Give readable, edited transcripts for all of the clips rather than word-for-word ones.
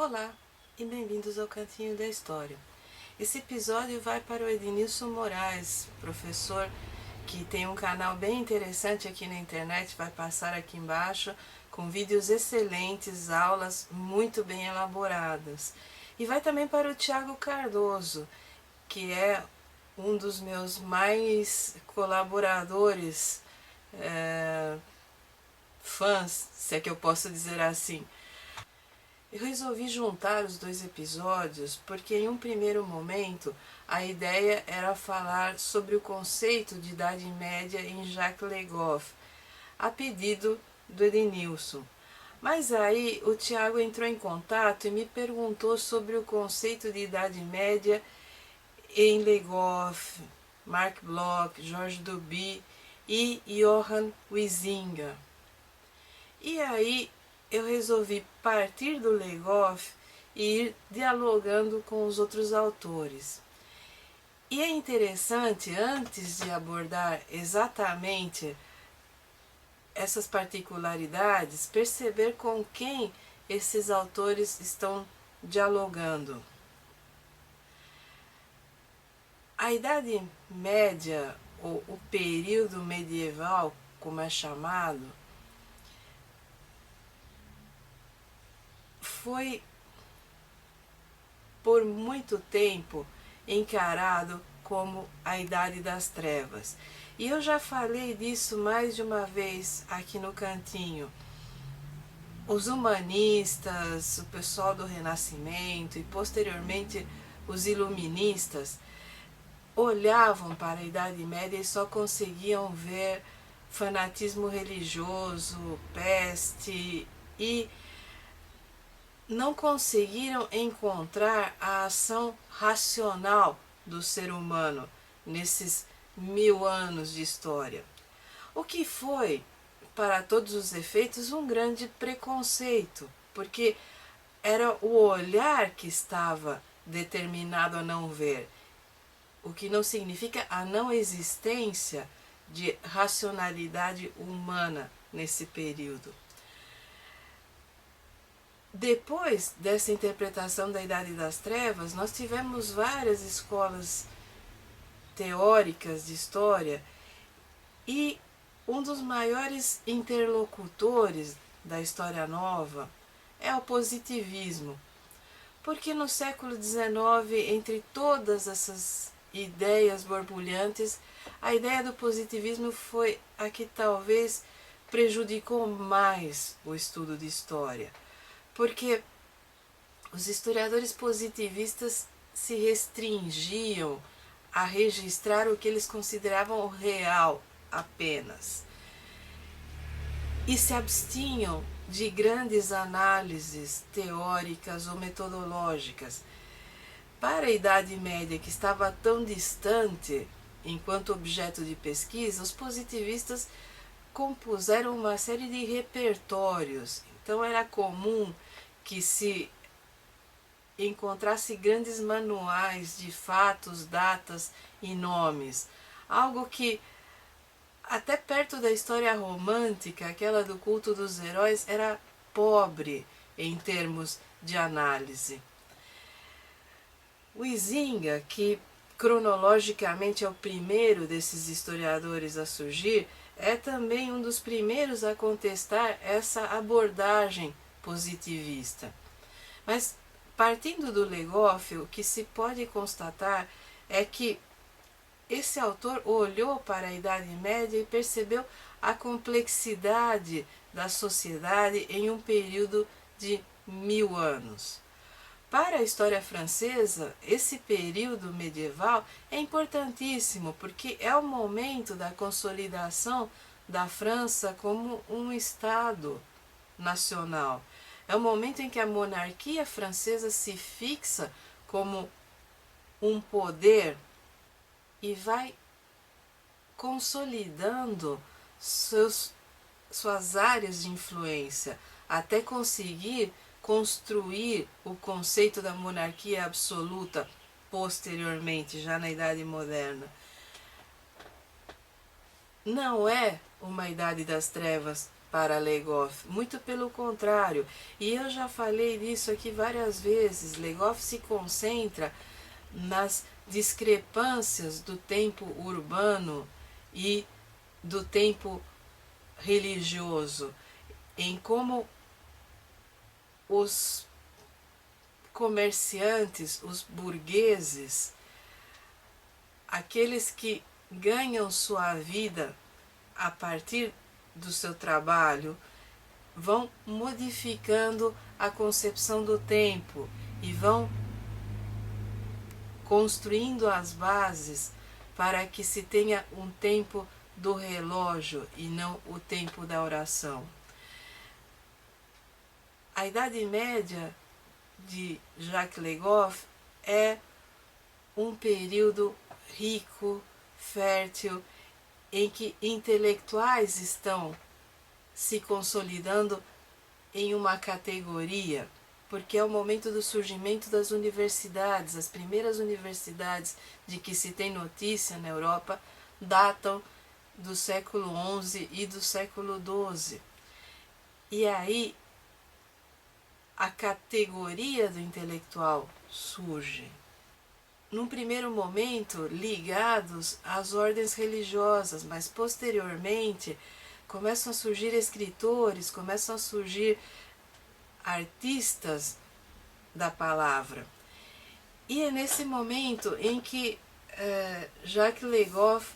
Olá e bem-vindos ao Cantinho da História. Esse episódio vai para o Ednilson Moraes, professor que tem um canal bem interessante aqui na internet, vai passar aqui embaixo, com vídeos excelentes, aulas muito bem elaboradas. E vai também para o Thiago Cardoso, que é um dos meus mais colaboradores, fãs, se é que eu posso dizer assim. Eu resolvi juntar os dois episódios porque em um primeiro momento a ideia era falar sobre o conceito de Idade Média em Jacques Le Goff, a pedido do Ednilson. Mas aí o Thiago entrou em contato e me perguntou sobre o conceito de Idade Média em Le Goff, Marc Bloch, Georges Duby e Johann Huizinga. E aí eu resolvi partir do Le Goff e ir dialogando com os outros autores. E é interessante, antes de abordar exatamente essas particularidades, perceber com quem esses autores estão dialogando. A Idade Média, ou o período medieval, como é chamado, foi por muito tempo encarado como a Idade das Trevas. E eu já falei disso mais de uma vez aqui no Cantinho. Os humanistas, o pessoal do Renascimento e posteriormente os iluministas olhavam para a Idade Média e só conseguiam ver fanatismo religioso, peste e não conseguiram encontrar a ação racional do ser humano nesses 1000 anos de história. O que foi, para todos os efeitos, um grande preconceito, porque era o olhar que estava determinado a não ver, o que não significa a não existência de racionalidade humana nesse período. Depois dessa interpretação da Idade das Trevas, nós tivemos várias escolas teóricas de história e um dos maiores interlocutores da História Nova é o positivismo, porque no século XIX, entre todas essas ideias borbulhantes, a ideia do positivismo foi a que talvez prejudicou mais o estudo de história. Porque os historiadores positivistas se restringiam a registrar o que eles consideravam real apenas e se abstinham de grandes análises teóricas ou metodológicas. Para a Idade Média, que estava tão distante enquanto objeto de pesquisa, os positivistas compuseram uma série de repertórios. Então era comum que se encontrasse grandes manuais de fatos, datas e nomes. Algo que até perto da história romântica, aquela do culto dos heróis, era pobre em termos de análise. Huizinga, que cronologicamente é o primeiro desses historiadores a surgir, é também um dos primeiros a contestar essa abordagem positivista. Mas, partindo do Le Goff, o que se pode constatar é que esse autor olhou para a Idade Média e percebeu a complexidade da sociedade em um período de 1000 anos. Para a história francesa, esse período medieval é importantíssimo porque é o momento da consolidação da França como um Estado nacional. É o momento em que a monarquia francesa se fixa como um poder e vai consolidando suas áreas de influência até conseguir construir o conceito da monarquia absoluta posteriormente, já na Idade Moderna. Não é uma Idade das Trevas para Legoff, muito pelo contrário, e eu já falei disso aqui várias vezes. Legoff se concentra nas discrepâncias do tempo urbano e do tempo religioso, em como os comerciantes, os burgueses, aqueles que ganham sua vida a partir do seu trabalho, vão modificando a concepção do tempo e vão construindo as bases para que se tenha um tempo do relógio e não o tempo da oração. A Idade Média de Jacques Legoff é um período rico, fértil, em que intelectuais estão se consolidando em uma categoria, porque é o momento do surgimento das universidades. As primeiras universidades de que se tem notícia na Europa datam do século XI e do século XII. E aí a categoria do intelectual surge. Num primeiro momento ligados às ordens religiosas, mas posteriormente começam a surgir escritores, começam a surgir artistas da palavra. E é nesse momento em que Jacques Legoff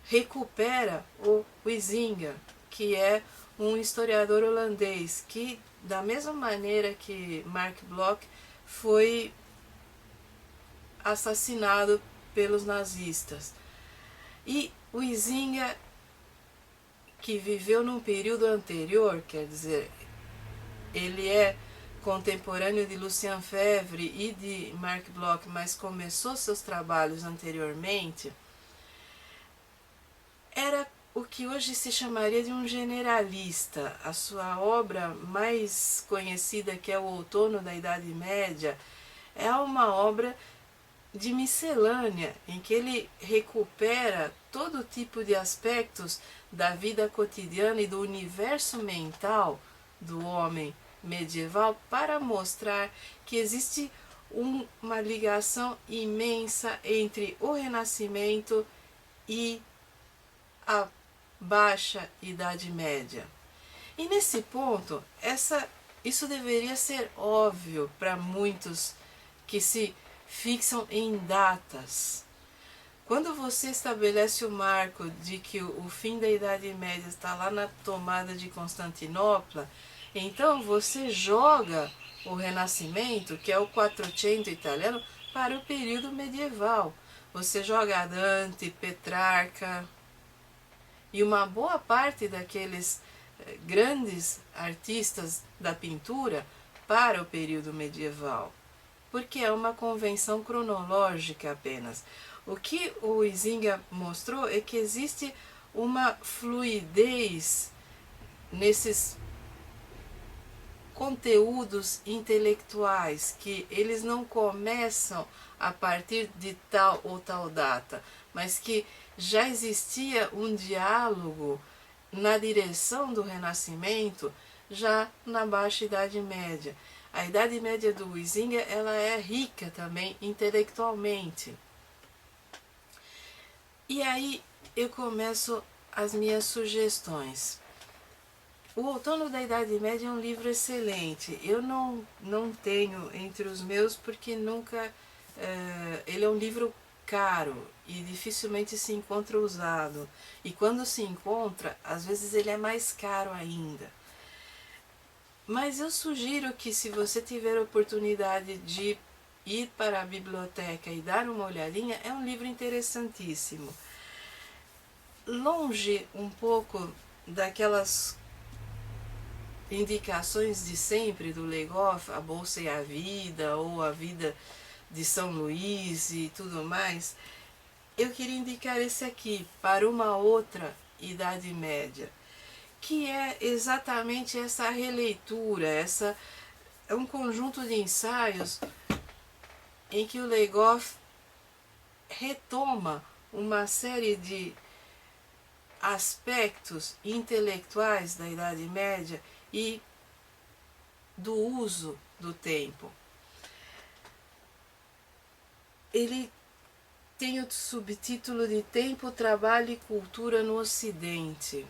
recupera o Huizinga, que é um historiador holandês, que da mesma maneira que Marc Bloch foi assassinado pelos nazistas. E o Huizinga, que viveu num período anterior, quer dizer, ele é contemporâneo de Lucien Febvre e de Marc Bloch, mas começou seus trabalhos anteriormente, era o que hoje se chamaria de um generalista. A sua obra mais conhecida, que é o Outono da Idade Média, é uma obra de miscelânea, em que ele recupera todo tipo de aspectos da vida cotidiana e do universo mental do homem medieval, para mostrar que existe uma ligação imensa entre o Renascimento e a Baixa Idade Média. E nesse ponto, isso deveria ser óbvio para muitos que se fixam em datas. Quando você estabelece o marco de que o fim da Idade Média está lá na tomada de Constantinopla, então você joga o Renascimento, que é o Quattrocento italiano, para o período medieval. Você joga Dante, Petrarca e uma boa parte daqueles grandes artistas da pintura para o período medieval, porque é uma convenção cronológica apenas. O que o Huizinga mostrou é que existe uma fluidez nesses conteúdos intelectuais, que eles não começam a partir de tal ou tal data, mas que já existia um diálogo na direção do Renascimento já na Baixa Idade Média. A Idade Média do Huizinga, ela é rica também intelectualmente. E aí eu começo as minhas sugestões. O Outono da Idade Média é um livro excelente. Eu não tenho entre os meus porque nunca... ele é um livro caro e dificilmente se encontra usado. E quando se encontra, às vezes ele é mais caro ainda. Mas eu sugiro que, se você tiver a oportunidade de ir para a biblioteca e dar uma olhadinha, é um livro interessantíssimo. Longe um pouco daquelas indicações de sempre do Legoff, A Bolsa e a Vida, ou A Vida de São Luís e tudo mais, eu queria indicar esse aqui, Para uma Outra Idade Média, que é exatamente essa releitura, é um conjunto de ensaios em que o Legoff retoma uma série de aspectos intelectuais da Idade Média e do uso do tempo. Ele tem o subtítulo de Tempo, Trabalho e Cultura no Ocidente.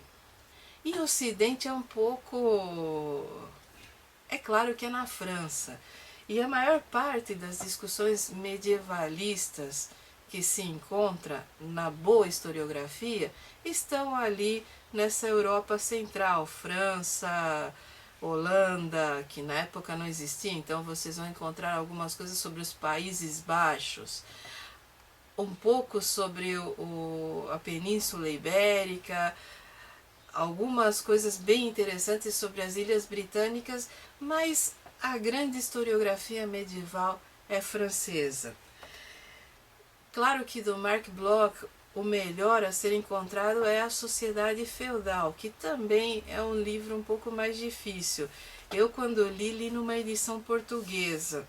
E o Ocidente é um pouco... é claro que é na França. E a maior parte das discussões medievalistas que se encontra na boa historiografia estão ali nessa Europa Central, França, Holanda, que na época não existia, então vocês vão encontrar algumas coisas sobre os Países Baixos, um pouco sobre a Península Ibérica, algumas coisas bem interessantes sobre as Ilhas Britânicas, mas a grande historiografia medieval é francesa. Claro que do Marc Bloch o melhor a ser encontrado é a Sociedade Feudal, que também é um livro um pouco mais difícil. Eu, quando li numa edição portuguesa.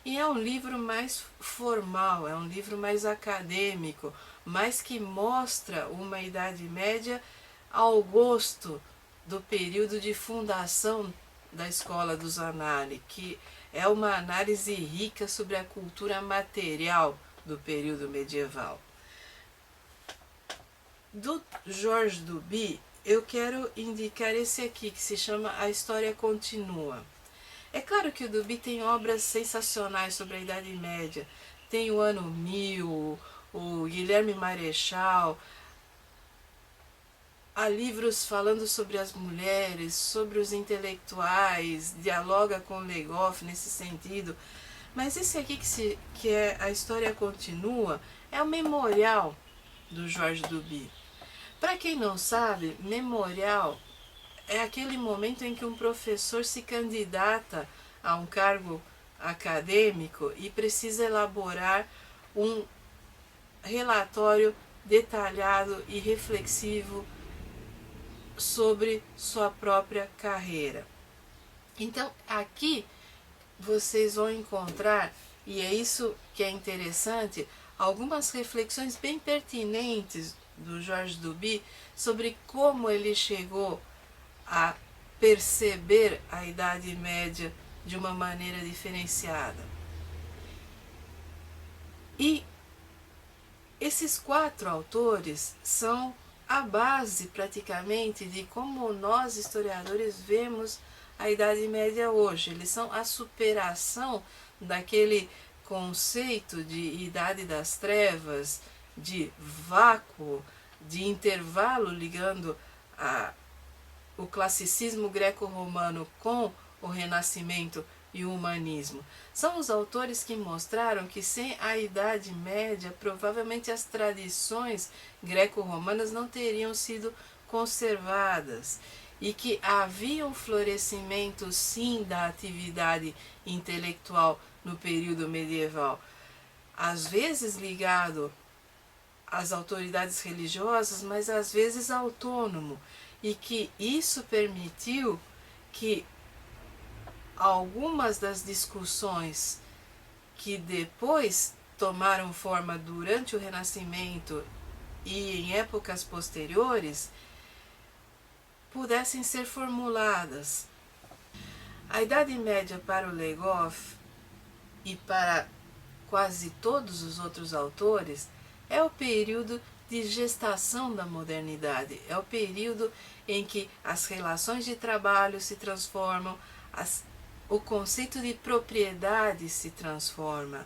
E é um livro mais formal, é um livro mais acadêmico, mas que mostra uma Idade Média ao gosto do período de fundação da Escola dos Annales, que é uma análise rica sobre a cultura material do período medieval. Do Georges Duby, eu quero indicar esse aqui, que se chama A História Continua. É claro que o Duby tem obras sensacionais sobre a Idade Média. Tem o Ano 1000, o Guilherme Marechal. Há livros falando sobre as mulheres, sobre os intelectuais, dialoga com Le Goff nesse sentido. Mas esse aqui que é A História Continua, é o memorial do Georges Duby. Para quem não sabe, memorial é aquele momento em que um professor se candidata a um cargo acadêmico e precisa elaborar um relatório detalhado e reflexivo sobre sua própria carreira. Então, aqui vocês vão encontrar, e é isso que é interessante, algumas reflexões bem pertinentes do Georges Duby sobre como ele chegou a perceber a Idade Média de uma maneira diferenciada. E esses 4 autores são a base, praticamente, de como nós, historiadores, vemos a Idade Média hoje. Eles são a superação daquele conceito de Idade das Trevas, de vácuo, de intervalo ligando o classicismo greco-romano com o Renascimento e o humanismo. São os autores que mostraram que sem a Idade Média, provavelmente as tradições greco-romanas não teriam sido conservadas e que havia um florescimento, sim, da atividade intelectual no período medieval, às vezes ligado às autoridades religiosas, mas às vezes autônomo, e que isso permitiu que algumas das discussões que depois tomaram forma durante o Renascimento e em épocas posteriores pudessem ser formuladas. A Idade Média para o Le Goff e para quase todos os outros autores é o período de gestação da modernidade, é o período em que as relações de trabalho se transformam, o conceito de propriedade se transforma.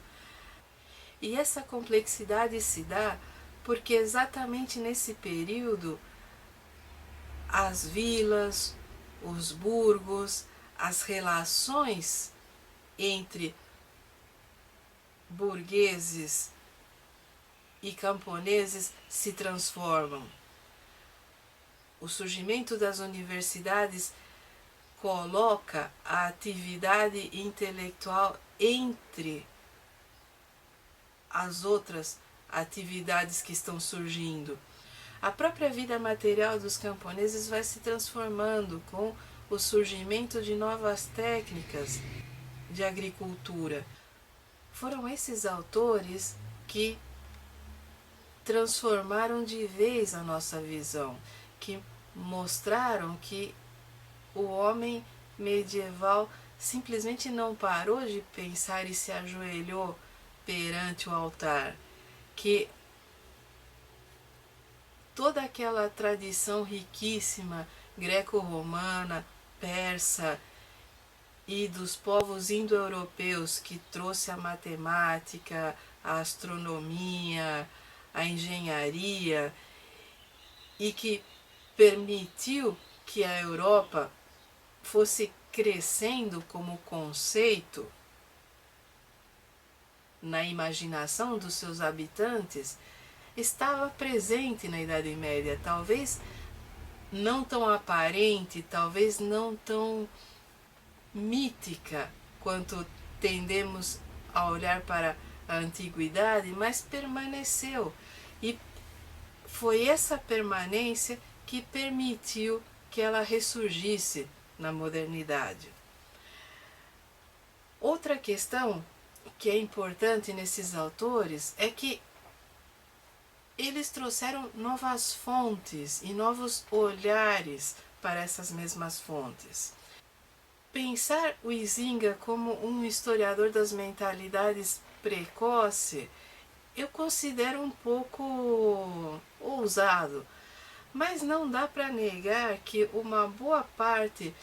E essa complexidade se dá porque exatamente nesse período as vilas, os burgos, as relações entre burgueses e camponeses se transformam. O surgimento das universidades coloca a atividade intelectual entre as outras atividades que estão surgindo. A própria vida material dos camponeses vai se transformando com o surgimento de novas técnicas de agricultura. Foram esses autores que transformaram de vez a nossa visão, que mostraram que o homem medieval simplesmente não parou de pensar e se ajoelhou perante o altar, que toda aquela tradição riquíssima greco-romana, persa e dos povos indo-europeus que trouxe a matemática, a astronomia, a engenharia e que permitiu que a Europa fosse crescendo como conceito na imaginação dos seus habitantes, estava presente na Idade Média, talvez não tão aparente, talvez não tão mítica quanto tendemos a olhar para a antiguidade, mas permaneceu. E foi essa permanência que permitiu que ela ressurgisse na modernidade. Outra questão que é importante nesses autores é que eles trouxeram novas fontes e novos olhares para essas mesmas fontes. Pensar o Huizinga como um historiador das mentalidades precoce, eu considero um pouco ousado, mas não dá para negar que uma boa parte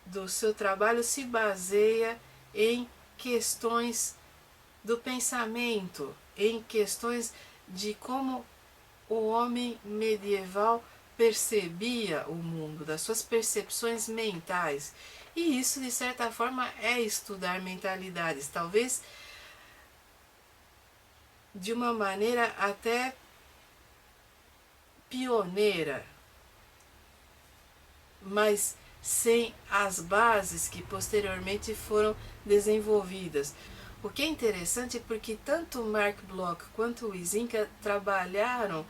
do seu trabalho se baseia em questões do pensamento, em questões de como o homem medieval percebia o mundo, das suas percepções mentais. E isso, de certa forma, é estudar mentalidades, talvez de uma maneira até pioneira, mas sem as bases que posteriormente foram desenvolvidas. O que é interessante é porque tanto Marc Bloch quanto o Huizinga trabalharam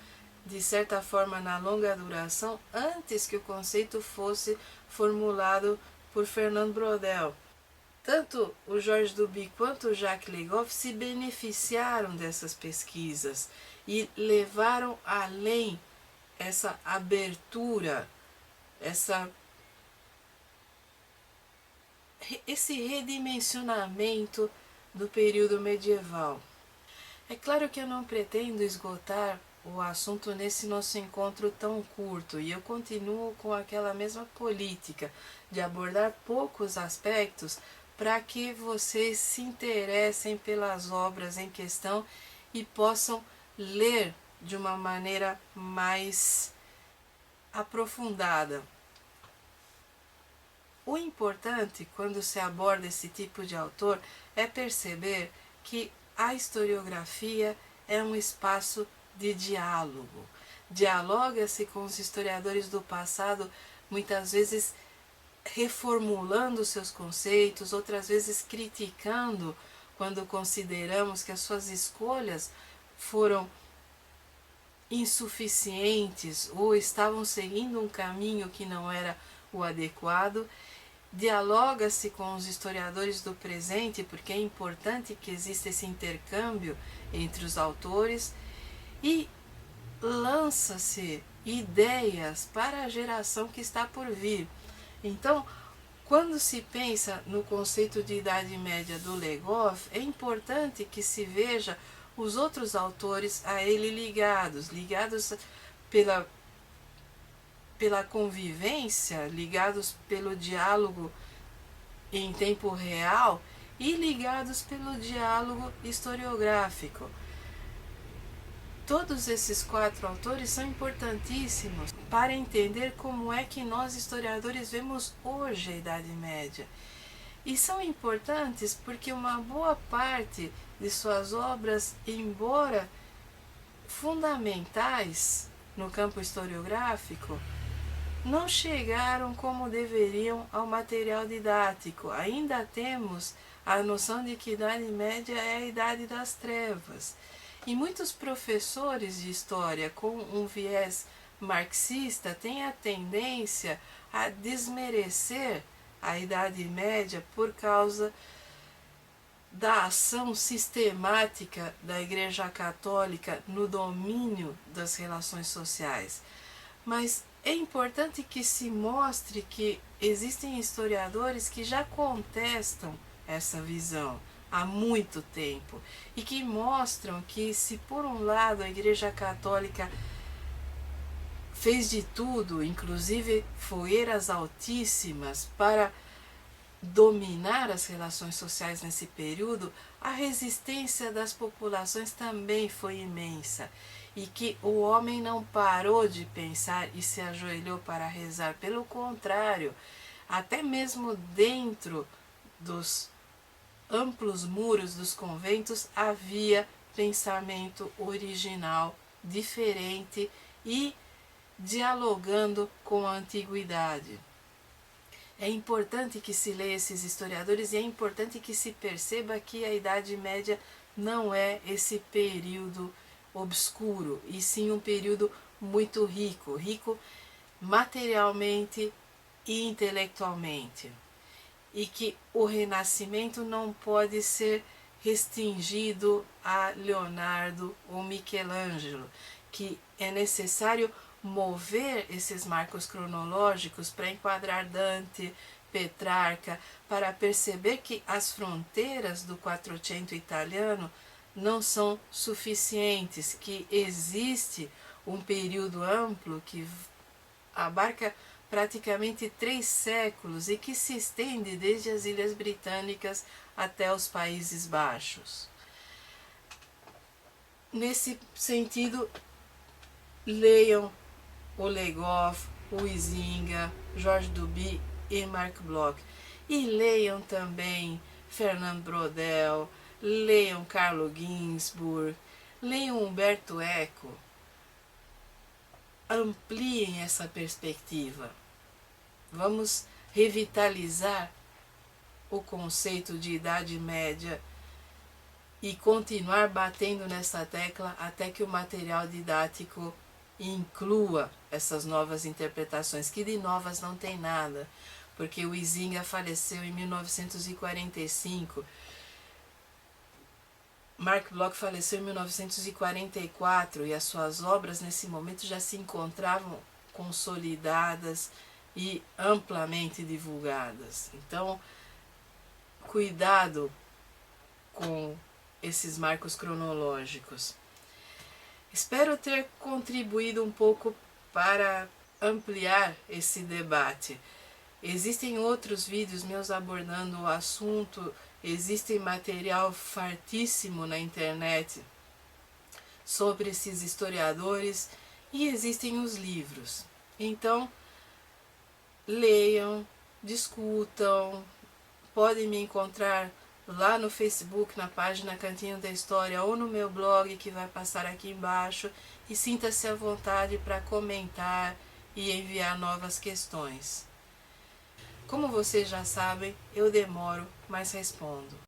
de certa forma na longa duração antes que o conceito fosse formulado por Fernand Braudel. Tanto o Georges Duby quanto o Jacques Legoff se beneficiaram dessas pesquisas e levaram além essa abertura, esse redimensionamento do período medieval. É claro que eu não pretendo esgotar o assunto nesse nosso encontro tão curto e eu continuo com aquela mesma política de abordar poucos aspectos para que vocês se interessem pelas obras em questão e possam ler de uma maneira mais aprofundada. O importante quando se aborda esse tipo de autor é perceber que a historiografia é um espaço de diálogo. Dialoga-se com os historiadores do passado, muitas vezes reformulando seus conceitos, outras vezes criticando quando consideramos que as suas escolhas foram insuficientes ou estavam seguindo um caminho que não era o adequado. Dialoga-se com os historiadores do presente, porque é importante que exista esse intercâmbio entre os autores, e lança-se ideias para a geração que está por vir. Então, quando se pensa no conceito de Idade Média do Legoff, é importante que se veja os outros autores a ele ligados pela convivência, ligados pelo diálogo em tempo real e ligados pelo diálogo historiográfico. Todos esses 4 autores são importantíssimos para entender como é que nós historiadores vemos hoje a Idade Média. E são importantes porque uma boa parte de suas obras, embora fundamentais no campo historiográfico, não chegaram como deveriam ao material didático. Ainda temos a noção de que a Idade Média é a Idade das Trevas. E muitos professores de história com um viés marxista têm a tendência a desmerecer a Idade Média por causa da ação sistemática da Igreja Católica no domínio das relações sociais, mas é importante que se mostre que existem historiadores que já contestam essa visão há muito tempo e que mostram que, se por um lado a Igreja Católica fez de tudo, inclusive fogueiras altíssimas, para dominar as relações sociais nesse período, a resistência das populações também foi imensa e que o homem não parou de pensar e se ajoelhou para rezar. Pelo contrário, até mesmo dentro dos amplos muros dos conventos havia pensamento original, diferente e dialogando com a antiguidade. É importante que se leia esses historiadores e é importante que se perceba que a Idade Média não é esse período obscuro, e sim um período muito rico, rico materialmente e intelectualmente. E que o Renascimento não pode ser restringido a Leonardo ou Michelangelo, que é necessário mover esses marcos cronológicos para enquadrar Dante, Petrarca, para perceber que as fronteiras do Quattrocento italiano não são suficientes, que existe um período amplo que abarca praticamente 3 séculos e que se estende desde as Ilhas Britânicas até os Países Baixos. Nesse sentido, leiam o Legoff, o Huizinga, Jorge Duby e Marc Bloch. E leiam também Fernand Braudel, leiam Carlo Ginzburg, leiam Umberto Eco. Ampliem essa perspectiva. Vamos revitalizar o conceito de Idade Média e continuar batendo nessa tecla até que o material didático inclua essas novas interpretações, que de novas não tem nada, porque o Huizinga faleceu em 1945, Marc Bloch faleceu em 1944 e as suas obras nesse momento já se encontravam consolidadas e amplamente divulgadas. Então, cuidado com esses marcos cronológicos. Espero ter contribuído um pouco para ampliar esse debate. Existem outros vídeos meus abordando o assunto, existe material fartíssimo na internet sobre esses historiadores e existem os livros. Então, leiam, discutam, podem me encontrar lá no Facebook, na página Cantinho da História, ou no meu blog que vai passar aqui embaixo, e sinta-se à vontade para comentar e enviar novas questões. Como vocês já sabem, eu demoro, mas respondo.